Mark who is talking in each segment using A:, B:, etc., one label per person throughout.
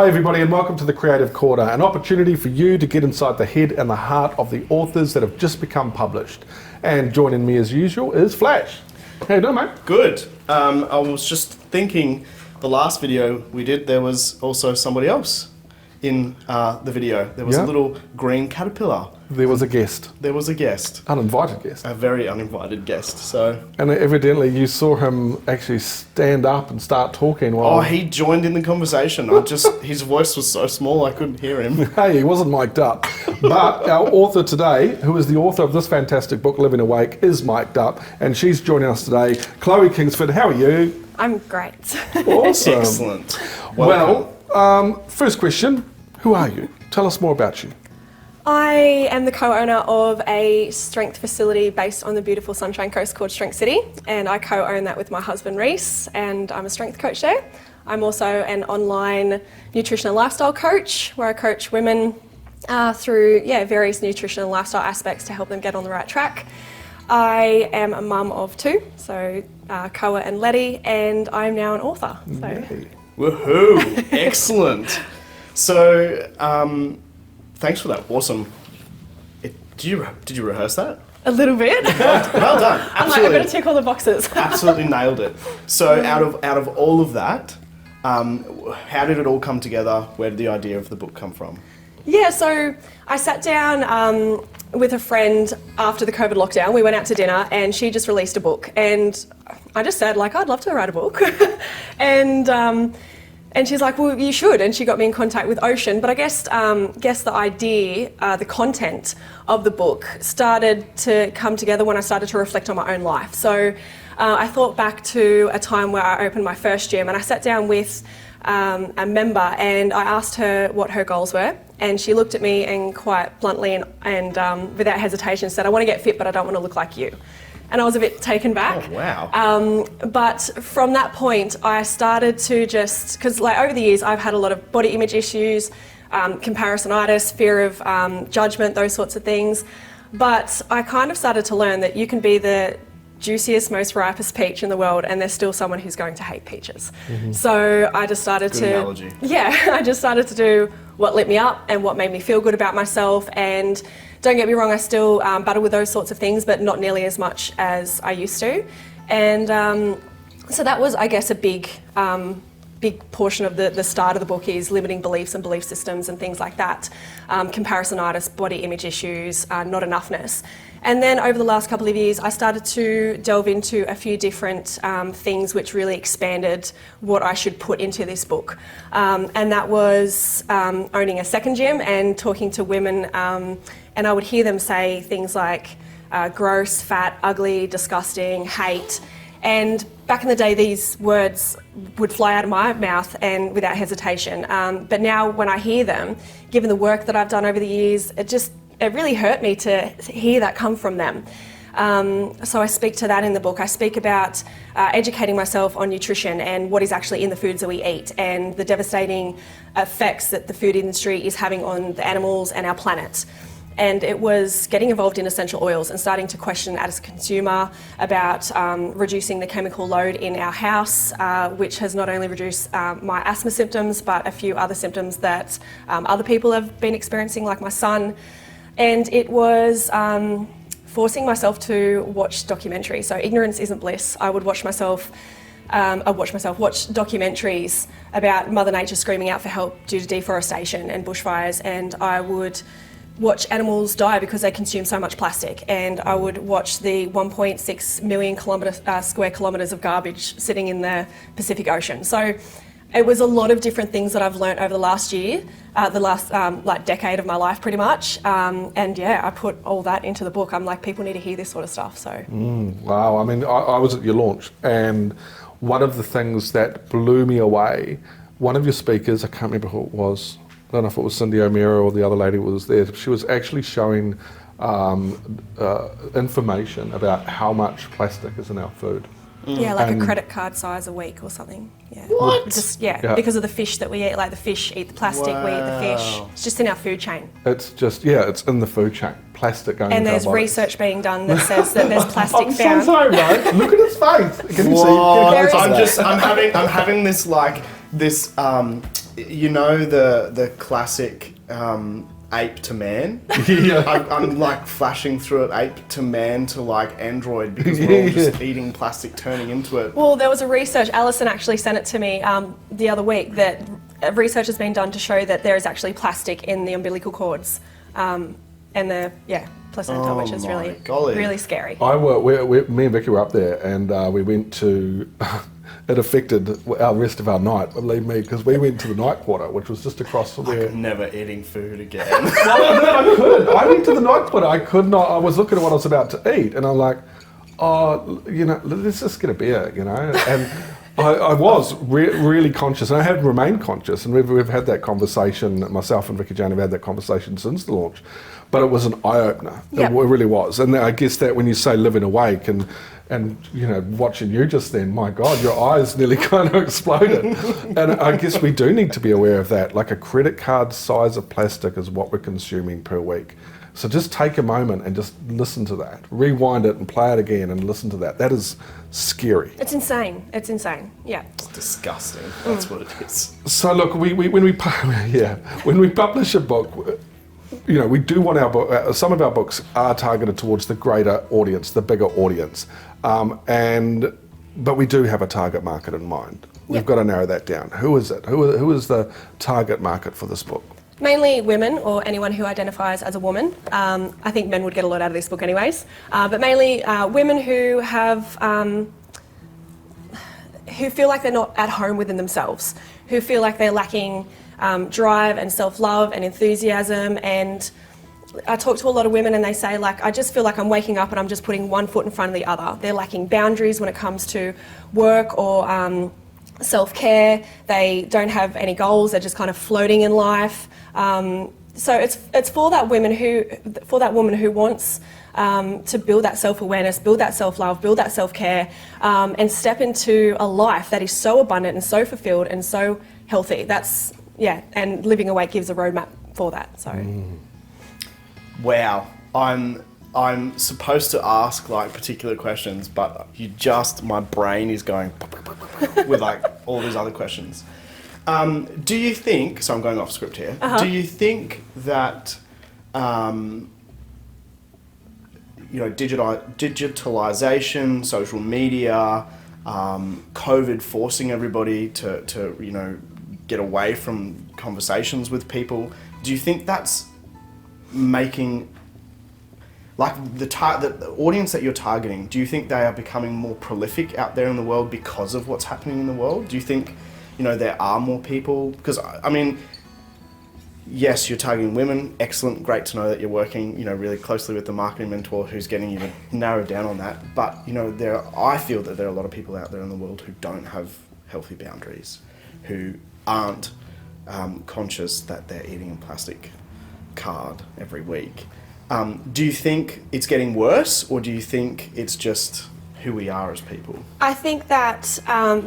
A: Hi everybody and welcome to the Creative Corner, an opportunity for you to get inside the head and the heart of the authors that have just become published. And joining me as usual is Flash. How you doing, mate?
B: Good. I was just thinking, the last video we did, there was also somebody else in the video. There was a little green caterpillar.
A: There was a guest.
B: There was a guest.
A: Uninvited guest.
B: A very uninvited guest, so...
A: And evidently you saw him actually stand up and start talking while...
B: Oh, he joined in the conversation. His voice was so small I couldn't hear him.
A: Hey, he wasn't mic'd up. But our author today, who is the author of this fantastic book, Living Awake, is mic'd up. And she's joining us today. Chloe Kingsford, how are you?
C: I'm great.
A: Awesome.
B: Excellent.
A: Well, first question, who are you? Tell us more about you.
C: I am the co-owner of a strength facility based on the beautiful Sunshine Coast called Strength City, and I co-own that with my husband Reese, and I'm a strength coach there. I'm also an online nutrition and lifestyle coach where I coach women through various nutrition and lifestyle aspects to help them get on the right track. I am a mum of two, so Koa and Letty, and I'm now an author. So.
A: Yay.
B: Woohoo! Excellent. So, thanks for that. Awesome. Did you rehearse that?
C: A little bit.
B: Well done.
C: I'm
B: Absolutely.
C: like, I've got to tick all the boxes.
B: Absolutely nailed it. So, out of all of that, how did it all come together? Where did the idea of the book come from?
C: Yeah, so I sat down with a friend after the COVID lockdown. We went out to dinner and she just released a book, and I just said, like, I'd love to write a book. And she's like, well, you should. And she got me in contact with Ocean. But I guess the idea, the content of the book started to come together when I started to reflect on my own life. So I thought back to a time where I opened my first gym, and I sat down with a member and I asked her what her goals were. And she looked at me and quite bluntly and without hesitation said, I want to get fit, but I don't want to look like you. And I was a bit taken back.
B: Oh, wow.
C: But from that point, I started to because like over the years, I've had a lot of body image issues, comparisonitis, fear of judgment, those sorts of things. But I kind of started to learn that you can be the juiciest, most ripest peach in the world, and there's still someone who's going to hate peaches. Mm-hmm. So I just started
B: Good analogy.
C: I just started to do what lit me up and what made me feel good about myself. And don't get me wrong, I still battle with those sorts of things, but not nearly as much as I used to. And so that was, I guess, a big portion of the start of the book is limiting beliefs and belief systems and things like that. Comparisonitis, body image issues, not enoughness. And then over the last couple of years, I started to delve into a few different things which really expanded what I should put into this book. And that was owning a second gym and talking to women, and I would hear them say things like gross, fat, ugly, disgusting, hate. And back in the day, these words would fly out of my mouth and without hesitation. But now when I hear them, given the work that I've done over the years, it really hurt me to hear that come from them. So I speak to that in the book. I speak about educating myself on nutrition and what is actually in the foods that we eat and the devastating effects that the food industry is having on the animals and our planet. And it was getting involved in essential oils and starting to question as a consumer about reducing the chemical load in our house, which has not only reduced my asthma symptoms, but a few other symptoms that other people have been experiencing, like my son. And it was forcing myself to watch documentaries. So ignorance isn't bliss. I would watch documentaries about Mother Nature screaming out for help due to deforestation and bushfires, and I would watch animals die because they consume so much plastic, and I would watch the 1.6 million square kilometres of garbage sitting in the Pacific Ocean. So it was a lot of different things that I've learnt over the last year, decade of my life pretty much, and yeah, I put all that into the book. I'm like, people need to hear this sort of stuff, so.
A: Wow, I mean, I was at your launch, and one of the things that blew me away, one of your speakers, I can't remember who it was, I don't know if it was Cindy O'Meara or the other lady was there, she was actually showing information about how much plastic is in our food.
C: Yeah, like a credit card size a week or something. Yeah.
B: What?
C: Because of the fish that we eat, like the fish eat the plastic, we eat the fish. It's just in our food chain.
A: It's just, it's in the food chain. Plastic going
C: and there's research being done that says that there's plastic found.
A: I'm so sorry, mate. Look at his face. Can you see?
B: I'm having this you know the classic ape to man.
A: Yeah.
B: I'm like flashing through it, ape to man to like android, because we're all just eating plastic, turning into it.
C: Well, there was a research, Alison actually sent it to me the other week, that research has been done to show that there is actually plastic in the umbilical cords and the placenta, which is really scary.
A: Me and Vicky were up there, and we went to. It affected our rest of our night, believe me, because we went to the night quarter, which was just across from where.
B: I'm never eating food again.
A: Well, no, I could. I went to the night quarter. I could not. I was looking at what I was about to eat, and I'm like, oh, let's just get a beer, And I was really conscious, and I have remained conscious, and we've had that conversation. Myself and Vicky Jane have had that conversation since the launch, but it was an eye opener.
C: Yep.
A: It really was, and I guess that when you say living awake and watching you just then, my God, your eyes nearly kind of exploded. And I guess we do need to be aware of that. Like a credit card size of plastic is what we're consuming per week. So just take a moment and just listen to that. Rewind it and play it again and listen to that. That is scary.
C: It's insane. Yeah.
B: It's disgusting. That's what it is.
A: So look, when we publish a book, we do want our book. Some of our books are targeted towards the greater audience, the bigger audience, but we do have a target market in mind. We've got to narrow that down. Who is it? Who is the target market for this book?
C: Mainly women, or anyone who identifies as a woman. I think men would get a lot out of this book anyways, but mainly women who have who feel like they're not at home within themselves, who feel like they're lacking drive and self-love and enthusiasm. And I talk to a lot of women and they say, like, I just feel like I'm waking up and I'm just putting one foot in front of the other. They're lacking boundaries when it comes to work or self-care. They don't have any goals. They're just kind of floating in life. So it's for that woman who wants to build that self-awareness, build that self-love, build that self-care, and step into a life that is so abundant and so fulfilled and so healthy. And Living Awake gives a roadmap for that. So.
B: Wow, I'm supposed to ask like particular questions, but my brain is going with like all these other questions. Do you think? So I'm going off script here.
C: Uh-huh.
B: Do you think that digitalization, social media, COVID forcing everybody to get away from conversations with people? Do you think that's making, like, the audience that you're targeting, do you think they are becoming more prolific out there in the world because of what's happening in the world? Do you think, there are more people? Because, I mean, yes, you're targeting women. Excellent. Great to know that you're working, really closely with the marketing mentor who's getting you to narrow down on that. But, I feel that there are a lot of people out there in the world who don't have healthy boundaries, who aren't conscious that they're eating a plastic card every week. Do you think it's getting worse, or do you think it's just who we are as people?
C: I think that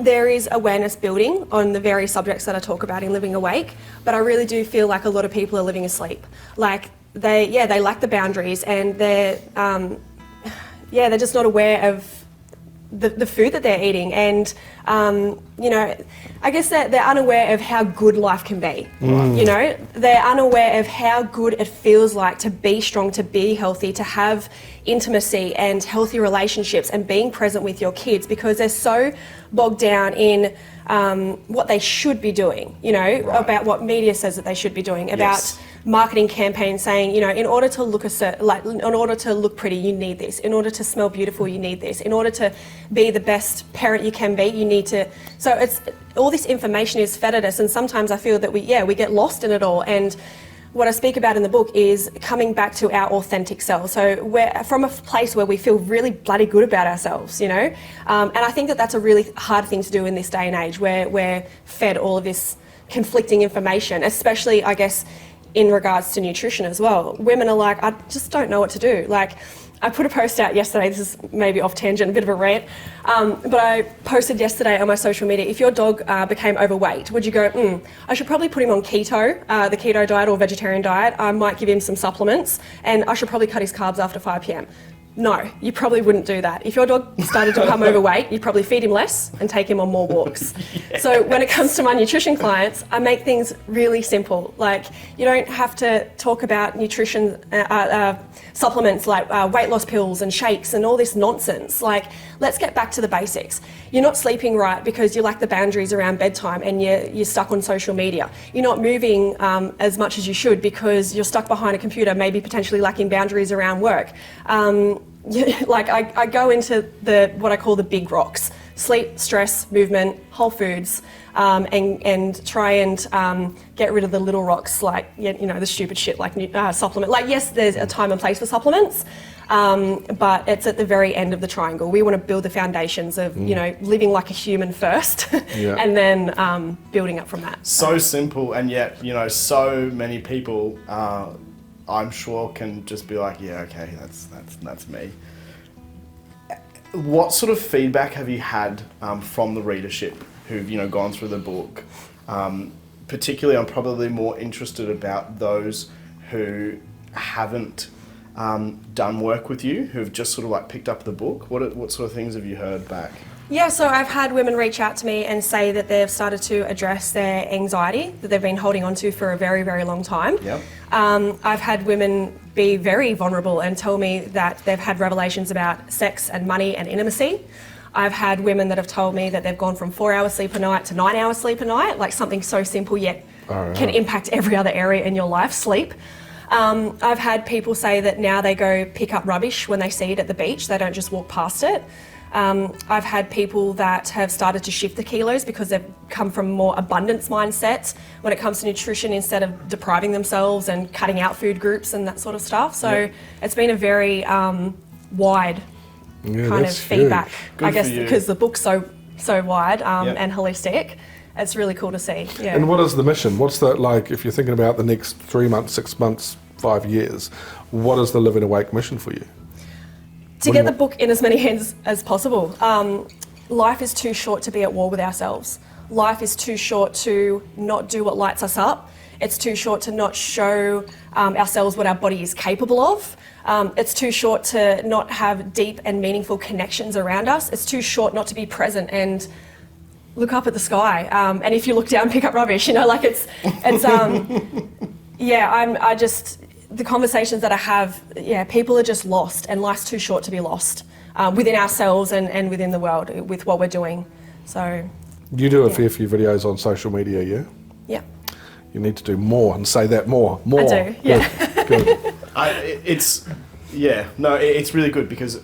C: there is awareness building on the various subjects that I talk about in Living Awake, but I really do feel like a lot of people are living asleep. Like they lack the boundaries, and they're just not aware of the food that they're eating, and I guess that they're unaware of how good life can be. They're unaware of how good it feels like to be strong, to be healthy, to have intimacy and healthy relationships and being present with your kids, because they're so bogged down in what they should be doing, right, about what media says that they should be doing, about marketing campaigns saying, in order to look in order to look pretty, you need this. In order to smell beautiful, you need this. In order to be the best parent you can be, you need to. So it's all this information is fed at us, and sometimes I feel that we get lost in it all. And what I speak about in the book is coming back to our authentic selves. So we're from a place where we feel really bloody good about ourselves, and I think that that's a really hard thing to do in this day and age, where we're fed all of this conflicting information, especially, I guess, in regards to nutrition as well. Women are like, I just don't know what to do. Like, I put a post out yesterday, this is maybe off tangent, a bit of a rant, but I posted yesterday on my social media, if your dog became overweight, would you go, I should probably put him on keto, the keto diet or vegetarian diet, I might give him some supplements, and I should probably cut his carbs after 5 p.m. No, you probably wouldn't do that. If your dog started to become overweight, you'd probably feed him less and take him on more walks. So when it comes to my nutrition clients, I make things really simple. Like, you don't have to talk about nutrition supplements like weight loss pills and shakes and all this nonsense. Like, let's get back to the basics. You're not sleeping right because you lack the boundaries around bedtime and you're stuck on social media. You're not moving as much as you should because you're stuck behind a computer, maybe potentially lacking boundaries around work. Like I go into what I call the big rocks: sleep, stress, movement, whole foods, and try and get rid of the little rocks like, the stupid shit like supplement. Like, yes, there's a time and place for supplements, but it's at the very end of the triangle. We want to build the foundations of, living like a human first, and then building up from that.
B: So simple, and yet, so many people, I'm sure, can just be like, yeah, okay, that's me. What sort of feedback have you had from the readership who've gone through the book? Particularly, I'm probably more interested about those who haven't done work with you, who've just sort of like picked up the book. What sort of things have you heard back?
C: Yeah, so I've had women reach out to me and say that they've started to address their anxiety that they've been holding on to for a very, very long time.
B: Yep.
C: I've had women be very vulnerable and tell me that they've had revelations about sex and money and intimacy. I've had women that have told me that they've gone from 4 hours sleep a night to 9 hours sleep a night, like something so simple yet can impact every other area in your life, sleep. I've had people say that now they go pick up rubbish when they see it at the beach, they don't just walk past it. I've had people that have started to shift the kilos because they've come from more abundance mindsets when it comes to nutrition, instead of depriving themselves and cutting out food groups and that sort of stuff. So it's been a very wide kind of feedback, I guess, because the book's so wide and holistic. It's really cool to see. Yeah.
A: And what is the mission? What's the, like, if you're thinking about the next 3 months, 6 months, 5 years, what is the Living Awake mission for you?
C: To get the book in as many hands as possible. Life is too short to be at war with ourselves. Life is too short to not do what lights us up. It's too short to not show ourselves what our body is capable of. It's too short to not have deep and meaningful connections around us. It's too short not to be present and look up at the sky. And if you look down, pick up rubbish. The conversations that I have, people are just lost, and life's too short to be lost within ourselves and within the world with what we're doing. So
A: you do a fair few videos on social media, yeah?
C: Yeah.
A: You need to do more and say that more.
C: I do, yeah.
A: Good.
B: It's really good, because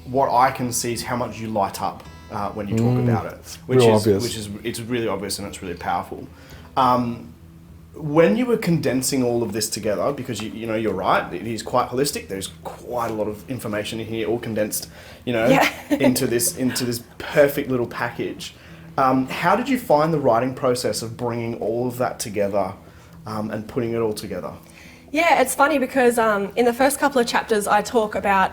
B: what I can see is how much you light up when you talk about it, it's really obvious and it's really powerful. When you were condensing all of this together, because you're right, it is quite holistic. There's quite a lot of information in here, all condensed, into this perfect little package. How did you find the writing process of bringing all of that together and putting it all together?
C: Yeah, it's funny because in the first couple of chapters I talk about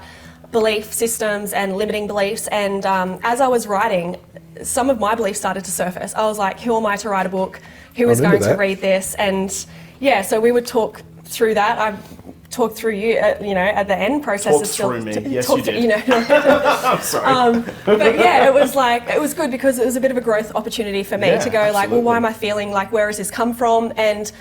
C: belief systems and limiting beliefs, and as I was writing, some of my beliefs started to surface. I was like, who am I to write a book? Who is going to read this? And so we would talk through that. I talked through you, at the end process.
B: Talk through me. Yes, you did.
C: I'm sorry. But yeah, it was good because it was a bit of a growth opportunity for me to go like, well, why am I feeling like, where has this come from? And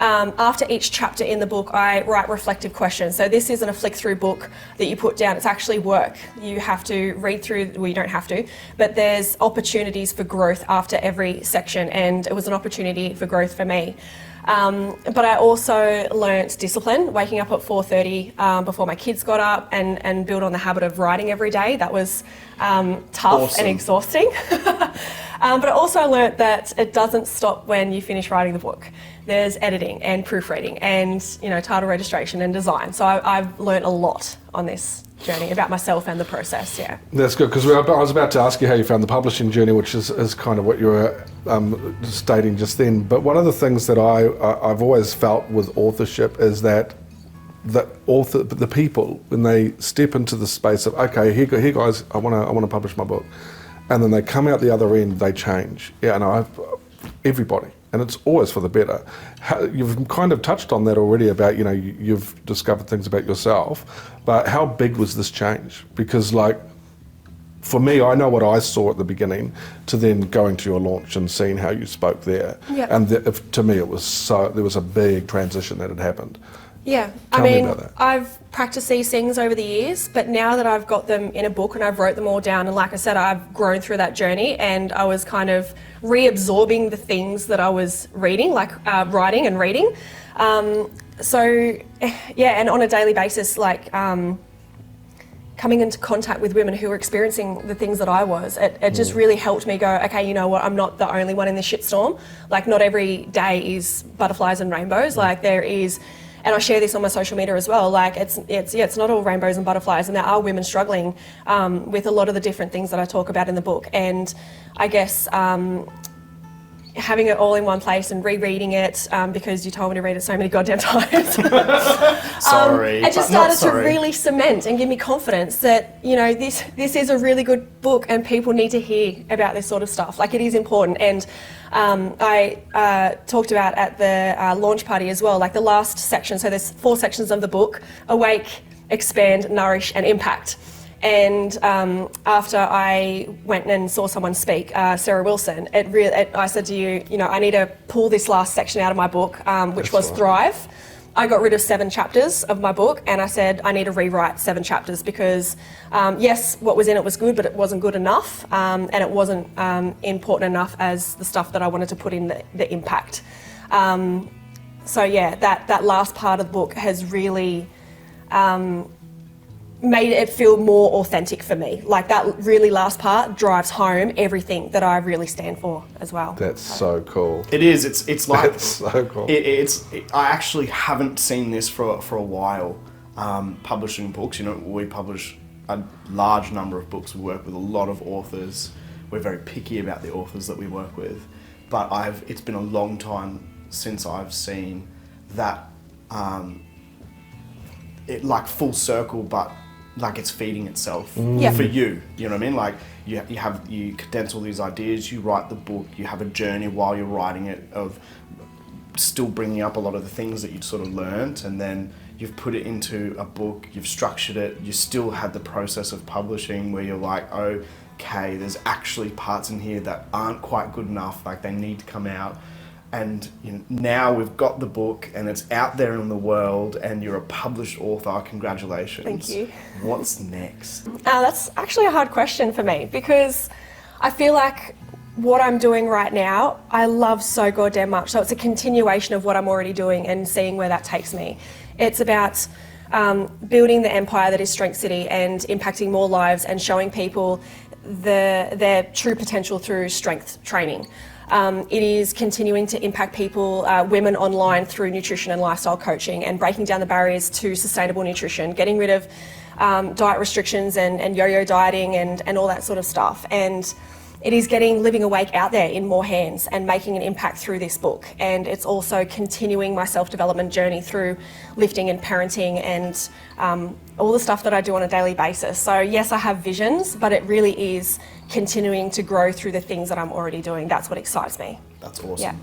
C: after each chapter in the book, I write reflective questions. So this isn't a flick through book that you put down. It's actually work. You have to read through, well, you don't have to, but there's opportunities for growth after every section, and it was an opportunity for growth for me. But I also learnt discipline, waking up at 4:30 before my kids got up, and build on the habit of writing every day. That was tough and exhausting. But I also learnt that it doesn't stop when you finish writing the book. There's editing and proofreading and title registration and design. So I've learnt a lot on this journey about myself and the process. Yeah. That's
A: good, because I was about to ask you how you found the publishing journey, which is kind of what you were stating just then. But one of the things that I've always felt with authorship is that the people, when they step into the space of, okay, here guys, I want to publish my book, and then they come out the other end, they change. Yeah, and everybody. and it's always for the better. You've kind of touched on that already about, you've discovered things about yourself, but how big was this change? Because like, for me, I know what I saw at the beginning to then going to your launch and seeing how you spoke there.
C: Yep.
A: And to me, there was a big transition that had happened.
C: Yeah,
A: Tell me about that.
C: I've practiced these things over the years, but now that I've got them in a book and I've wrote them all down, and like I said, I've grown through that journey, and I was kind of reabsorbing the things that I was reading, like writing and reading. So, yeah, and on a daily basis, like coming into contact with women who were experiencing the things that I was, it just really helped me go, okay, you know what, I'm not the only one in this shitstorm. Like, not every day is butterflies and rainbows. Like, there is. And I share this on my social media as well. Like, it's not all rainbows and butterflies, and there are women struggling with a lot of the different things that I talk about in the book. And I guess having it all in one place and rereading it, because you told me to read it so many goddamn times.
B: Sorry,
C: it just started to really cement and give me confidence that, this is a really good book and people need to hear about this sort of stuff. Like, it is important. And I talked about at the launch party as well, like the last section. So there's 4 sections of the book: awake, expand, nourish, and impact. And after I went and saw someone speak, Sarah Wilson, I said to you, I need to pull this last section out of my book, which was Thrive. I got rid of 7 chapters of my book, and I said I need to rewrite 7 chapters because, yes, what was in it was good, but it wasn't good enough, and it wasn't important enough as the stuff that I wanted to put in the impact. So yeah, that last part of the book has really made it feel more authentic for me. Like, that really last part drives home everything that I really stand for as well.
A: That's so cool.
B: It is. It's like
A: That's so cool.
B: I actually haven't seen this for a while. Publishing books, we publish a large number of books. We work with a lot of authors. We're very picky about the authors that we work with. But it's been a long time since I've seen that. It like full circle, but like it's feeding itself for you. You know what I mean? Like, you condense all these ideas, you write the book, you have a journey while you're writing it of still bringing up a lot of the things that you'd sort of learnt, and then you've put it into a book, you've structured it, you still had the process of publishing where you're like, okay, there's actually parts in here that aren't quite good enough, like they need to come out. And now we've got the book and it's out there in the world and you're a published author. Congratulations.
C: Thank you.
B: What's next?
C: That's actually a hard question for me because I feel like what I'm doing right now, I love so goddamn much. So it's a continuation of what I'm already doing and seeing where that takes me. It's about building the empire that is Strength City and impacting more lives and showing people their true potential through strength training. It is continuing to impact people, women online, through nutrition and lifestyle coaching and breaking down the barriers to sustainable nutrition, getting rid of diet restrictions and yo-yo dieting and all that sort of stuff. And it is getting Living Awake out there in more hands and making an impact through this book. And it's also continuing my self-development journey through lifting and parenting and all the stuff that I do on a daily basis. So yes, I have visions, but it really is continuing to grow through the things that I'm already doing. That's what excites me.
B: That's awesome.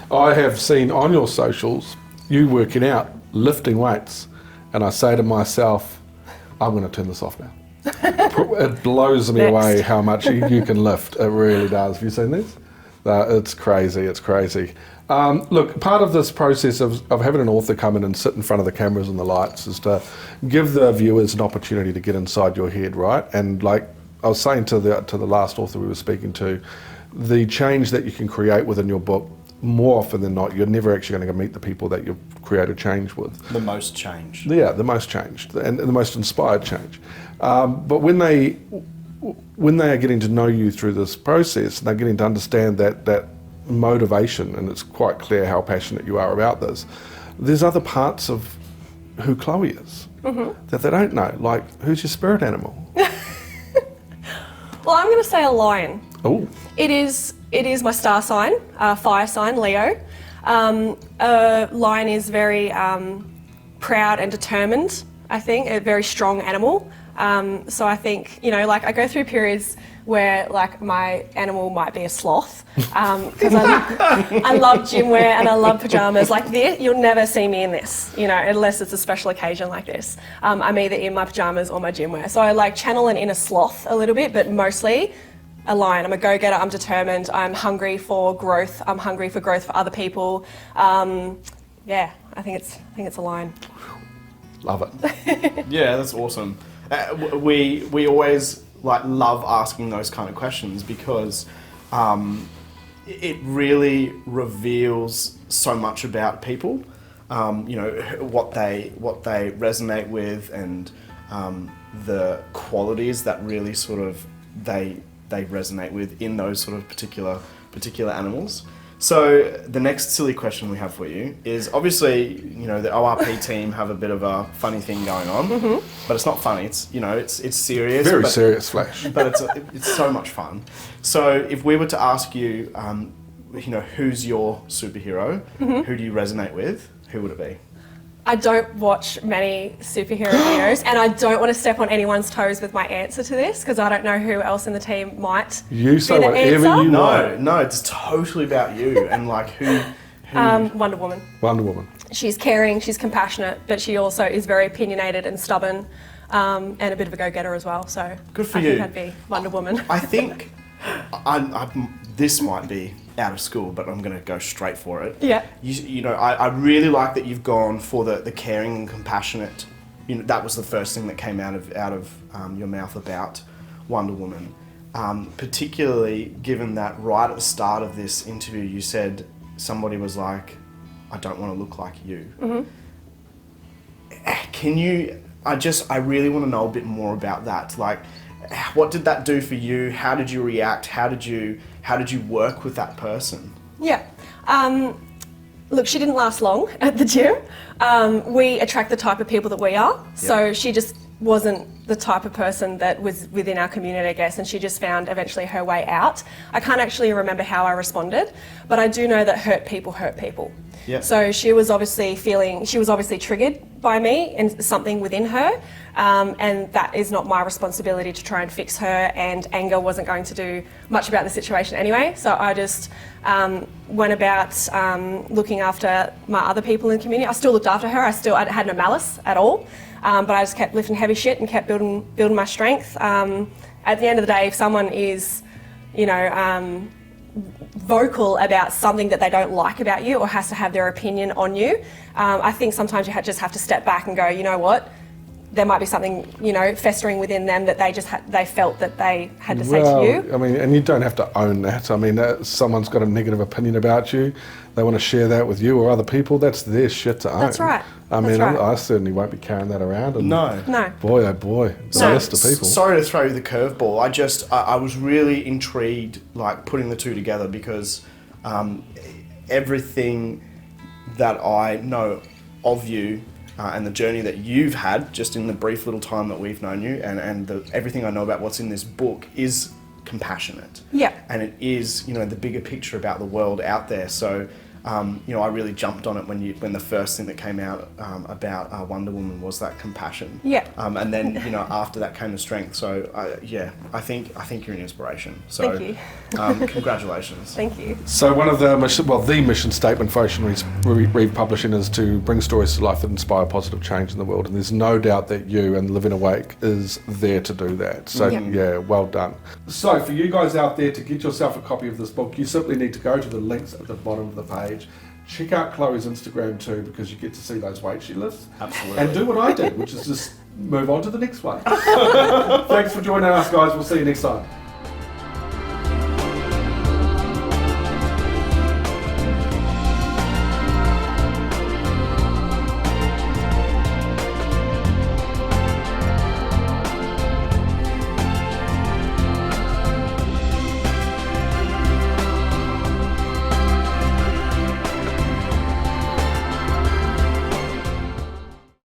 C: Yeah.
A: I have seen on your socials you working out, lifting weights, and I say to myself, I'm going to turn this off now. It blows me away how much you can lift. It really does. Have you seen this? It's crazy. It's crazy. Look, part of this process of having an author come in and sit in front of the cameras and the lights is to give the viewers an opportunity to get inside your head, right? And like I was saying to the last author we were speaking to, the change that you can create within your book, more often than not, you're never actually going to meet the people that you've created change with.
B: The most change.
A: Yeah, the most changed and the most inspired change. But when they are getting to know you through this process, and they're getting to understand that motivation, and it's quite clear how passionate you are about this, there's other parts of who Chloe is that they don't know. Like, who's your spirit animal?
C: Well, I'm going to say a lion.
A: Oh.
C: It is my star sign, fire sign, Leo. A lion is very proud and determined, I think, a very strong animal. So I think, you know, like I go through periods where like my animal might be a sloth because I love gym wear and I love pajamas. Like this, you'll never see me in this, you know, unless it's a special occasion like this. I'm either in my pajamas or my gym wear. So I like channel an inner sloth a little bit, but mostly a lion. I'm a go-getter, I'm determined, I'm hungry for growth, I'm hungry for growth for other people. Yeah, I think it's a lion.
A: Love it.
B: Yeah, that's awesome. We always like love asking those kind of questions because it really reveals so much about people. You know, what they resonate with and the qualities that really sort of they resonate with in those sort of particular animals. So the next silly question we have for you is obviously, you know, the ORP team have a bit of a funny thing going on, but it's not funny. It's, you know, it's serious.
A: Very serious, Flash.
B: But it's so much fun. So if we were to ask you, you know, who's your superhero? Who do you resonate with? Who would it be?
C: I don't watch many superhero videos, and I don't want to step on anyone's toes with my answer to this because I don't know who else in the team might
A: You say
C: be the
A: whatever
C: answer.
A: you want.
B: No, it's totally about you and like who
C: Wonder Woman.
A: Wonder Woman.
C: She's caring, she's compassionate, but she also is very opinionated and stubborn, and a bit of a go-getter as well. So
B: Good for
C: I
B: you.
C: think I'd be Wonder Woman.
B: I think this might be out of school, but I'm going to go straight for it.
C: Yeah.
B: You know, I really like that you've gone for the caring and compassionate. You know, that was the first thing that came out of your mouth about Wonder Woman. Particularly given that right at the start of this interview, you said somebody was like, "I don't want to look like you." Can you? I really want to know a bit more about that. Like, what did that do for you? How did you react? How did you work with that person?
C: Yeah. Look, she didn't last long at the gym. We attract the type of people that we are. So she just wasn't the type of person that was within our community, I guess, and she just found eventually her way out. I can't actually remember how I responded, but I do know that hurt people hurt people.
B: Yeah.
C: So she was obviously triggered by me and something within her, and that is not my responsibility to try and fix her, and anger wasn't going to do much about the situation anyway. So I just went about looking after my other people in the community. I still looked after her. I had no malice at all, but I just kept lifting heavy shit and kept building my strength. At the end of the day, if someone is, you know, vocal about something that they don't like about you or has to have their opinion on you, I think sometimes you just have to step back and go, you know what, there might be something, you know, festering within them that they felt that they had to say to you.
A: I mean, and you don't have to own that. I mean, someone's got a negative opinion about you, they want to share that with you or other people, that's their shit to own.
C: That's right.
A: I mean,
C: That's right.
A: I certainly won't be carrying that around. And
B: No.
A: Boy, oh boy, the list of people.
B: Sorry to throw you the curveball. I was really intrigued, like putting the two together, because everything that I know of you and the journey that you've had, just in the brief little time that we've known you, and everything I know about what's in this book is compassionate.
C: Yeah.
B: And it is, you know, the bigger picture about the world out there. So, you know, I really jumped on it when the first thing that came out about Wonder Woman was that compassion.
C: Yeah.
B: And then, you know, after that came the strength. So, I think you're an inspiration. So,
C: Thank you.
B: Congratulations.
C: Thank you.
A: So one of the mission statement for Ocean Reef Publishing is to bring stories to life that inspire positive change in the world, and there's no doubt that you and Living Awake is there to do that. So yeah, well done. So for you guys out there, to get yourself a copy of this book, you simply need to go to the links at the bottom of the page. Check out Chloe's Instagram too, because you get to see those weights she lifts.
B: Absolutely.
A: And do what I did, which is just move on to the next one. Thanks for joining us, guys. We'll see you next time.